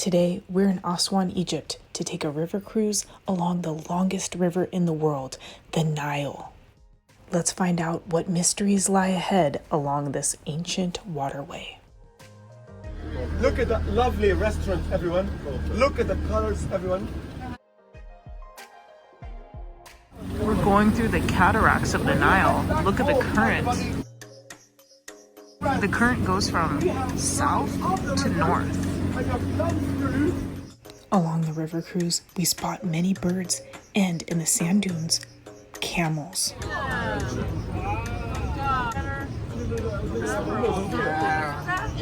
Today, we're in Aswan, Egypt, to take a river cruise along the longest river in the world, the Nile. Let's find out what mysteries lie ahead along this ancient waterway. Look at that lovely restaurant, everyone. Look at the colors, everyone. We're going through the cataracts of the Nile. Look at the current. The current goes from south to north. Along the river cruise, we spot many birds and, in the sand dunes, camels. You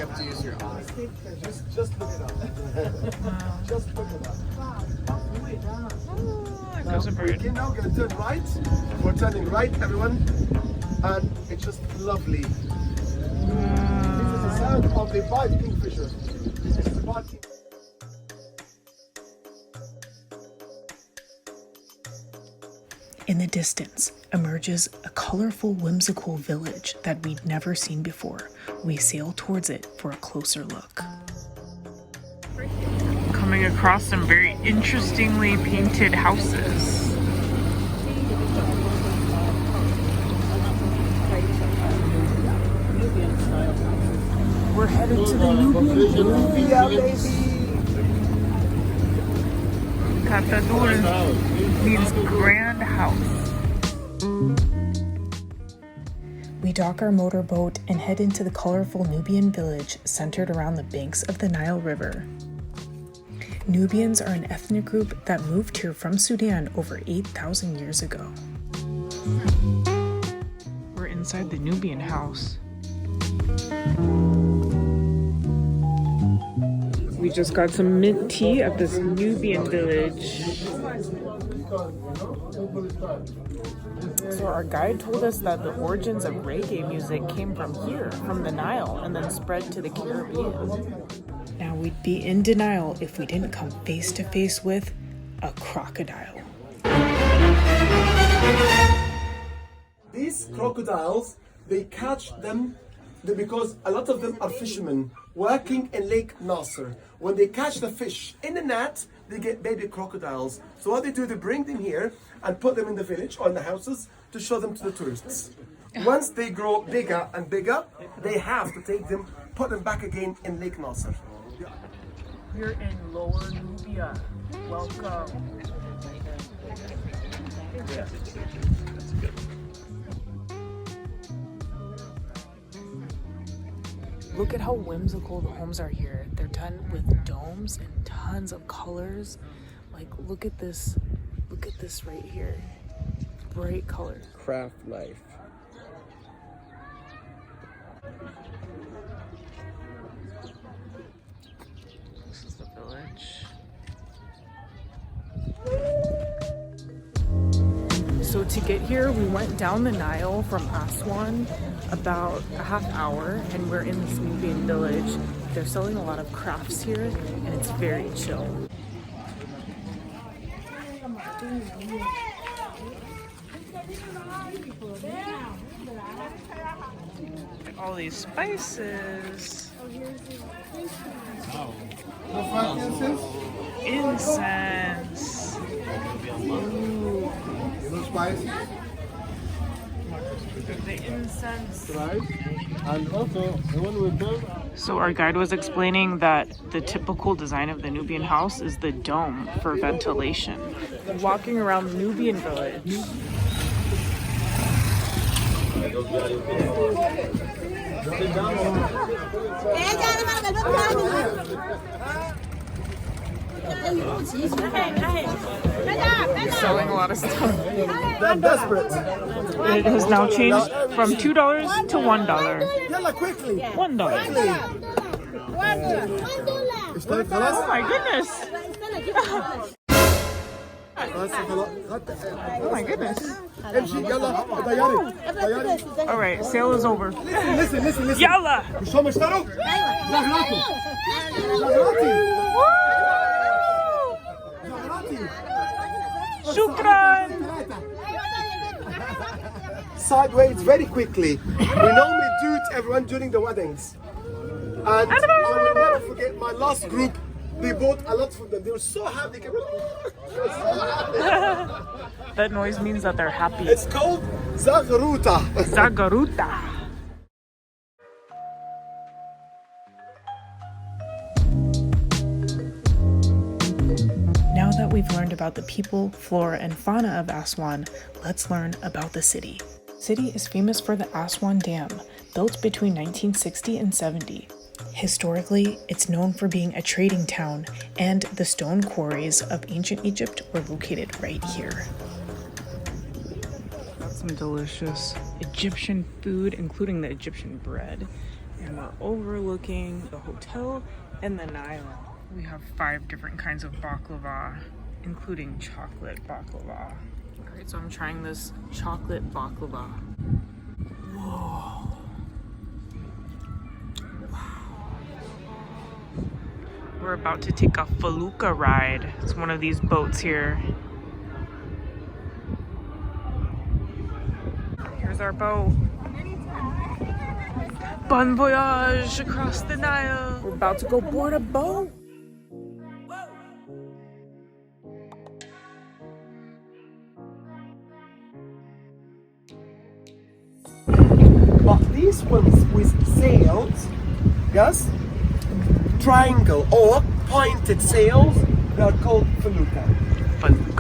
have to use your eyes. Just look it up. Just look it up. There's a bird. We're now going to turn right. We're turning right, everyone. And it's just lovely. This is the sound of the barred kingfisher. This is the barred kingfisher. In the distance emerges a colorful, whimsical village that we'd never seen before. We sail towards it for a closer look. Coming across some very interestingly painted houses. We're headed to the Nubian. Katadul means grand house. We dock our motorboat and head into the colorful Nubian village centered around the banks of the Nile River. Nubians are an ethnic group that moved here from Sudan over 8,000 years ago. We're inside the Nubian house. We just got some mint tea at this Nubian village. So our guide told us that the origins of reggae music came from here, from the Nile, and then spread to the Caribbean. Now we'd be in denial if we didn't come face to face with a crocodile. These crocodiles, they catch them because a lot of them are fishermen working in Lake Nasser. When they catch the fish in the net, they get baby crocodiles. So what they do, they bring them here and put them in the village or in the houses to show them to the tourists. Once they grow bigger and bigger, they have to take them, put them back again in Lake Nasser. We're in Lower Nubia. Welcome. Look at how whimsical the homes are here. They're done with domes and tons of colors. Like, look at this right here. Bright colors. Craft life. This is the village. So to get here, we went down the Nile from Aswan about a half hour, and we're in this Nubian village. They're selling a lot of crafts here, and it's very chill. All these spices. Incense. Ooh. The incense. Right. And also, the one with them. So our guide was explaining that the typical design of the Nubian house is the dome for ventilation. Walking around Nubian village. He's selling a lot of stuff. They're desperate. It has now changed from $2 to $1. Yalla, quickly. $1. Oh my goodness. Oh my goodness. All right, sale is over. Listen. Yalla. Shukran. Sideways very quickly. We normally do it everyone during the weddings. And I will never forget my last group They bought a lot from them. They were so happy. They were so happy. That noise means that they're happy. It's called Zagaruta. Zagaruta. Now that we've learned about the people, flora, and fauna of Aswan, let's learn about the city. The city is famous for the Aswan Dam, built between 1960 and 70. Historically, it's known for being a trading town, and the stone quarries of ancient Egypt were located right here. Got some delicious Egyptian food, including the Egyptian bread. And we're overlooking the hotel and the Nile. We have 5 different kinds of baklava, including chocolate baklava. All right, so I'm trying this chocolate baklava. Whoa. Wow. We're about to take a felucca ride. It's one of these boats here. Here's our boat. Bon voyage across the Nile. We're about to go board a boat. But these ones with sails, yes, triangle or pointed sails, they are called felucca.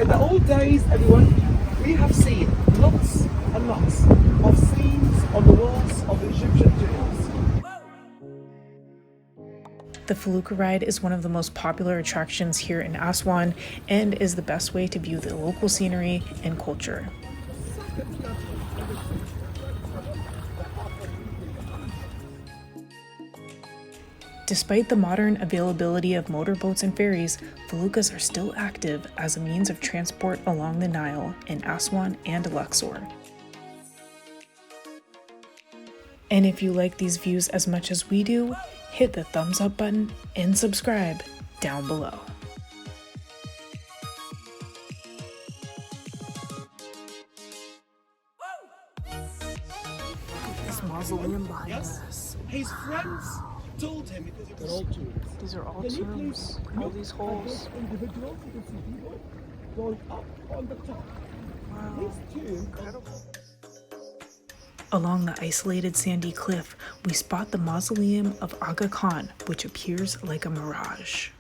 In the old days, everyone, we have seen lots and lots of scenes on the walls of the Egyptian tombs. The felucca ride is one of the most popular attractions here in Aswan and is the best way to view the local scenery and culture. Despite the modern availability of motorboats and ferries, feluccas are still active as a means of transport along the Nile in Aswan and Luxor. And if you like these views as much as we do, hit the thumbs up button and subscribe down below. This mausoleum behind us. His friends told him because it was all tombs. These are all tombs. All these holes. Individuals, you can see people going up on the top. Wow. This tomb. Incredible. Along the isolated sandy cliff, we spot the mausoleum of Aga Khan, which appears like a mirage.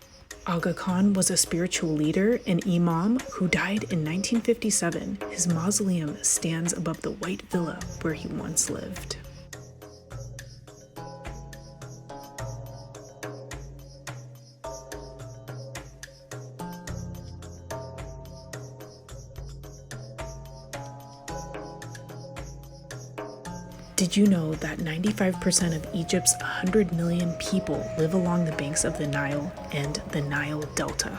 Aga Khan was a spiritual leader and imam who died in 1957. His mausoleum stands above the white villa where he once lived. Did you know that 95% of Egypt's 100 million people live along the banks of the Nile and the Nile Delta?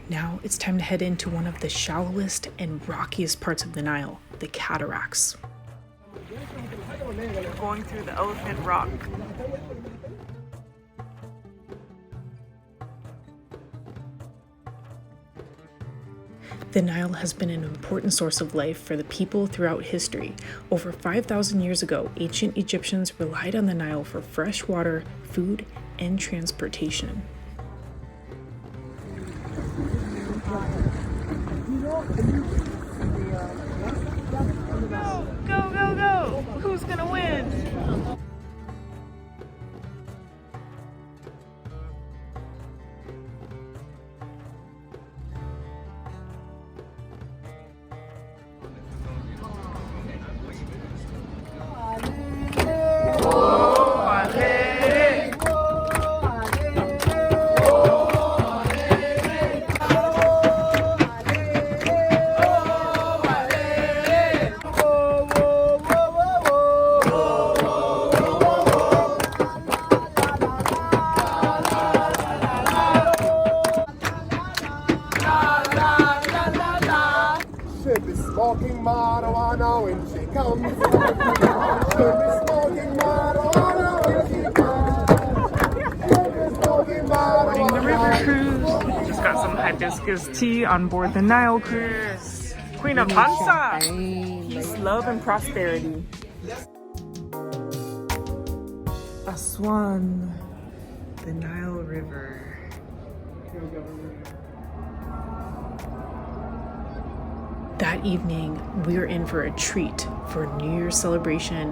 Now it's time to head into one of the shallowest and rockiest parts of the Nile, the cataracts. We're going through the Elephant Rock. The Nile has been an important source of life for the people throughout history. Over 5,000 years ago, ancient Egyptians relied on the Nile for fresh water, food, and transportation. Go, go, go! Who's gonna win? Smoking marijuana when she comes. She'll be smoking marijuana when she comes. She'll be smoking marijuana. Boarding the river cruise. Just got some hibiscus tea on board the Nile cruise. Queen of Hansa. Peace, love and prosperity. Aswan, the Nile River. That evening, we're in for a treat for a New Year's celebration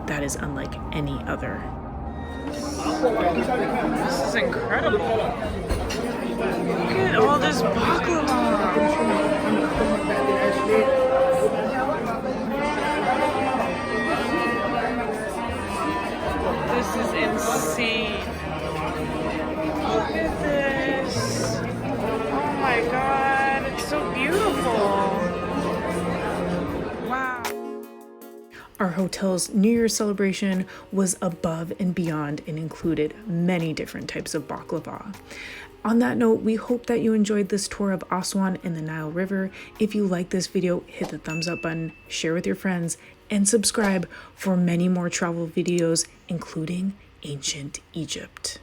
that is unlike any other. This is incredible. Look at all this baklava. This is insane. Look at this. Oh my God, it's so beautiful. Wow. Our hotel's New Year's celebration was above and beyond and included many different types of baklava. On that note, we hope that you enjoyed this tour of Aswan and the Nile River. If you like this video, hit the thumbs up button, share with your friends, and subscribe for many more travel videos, including ancient Egypt.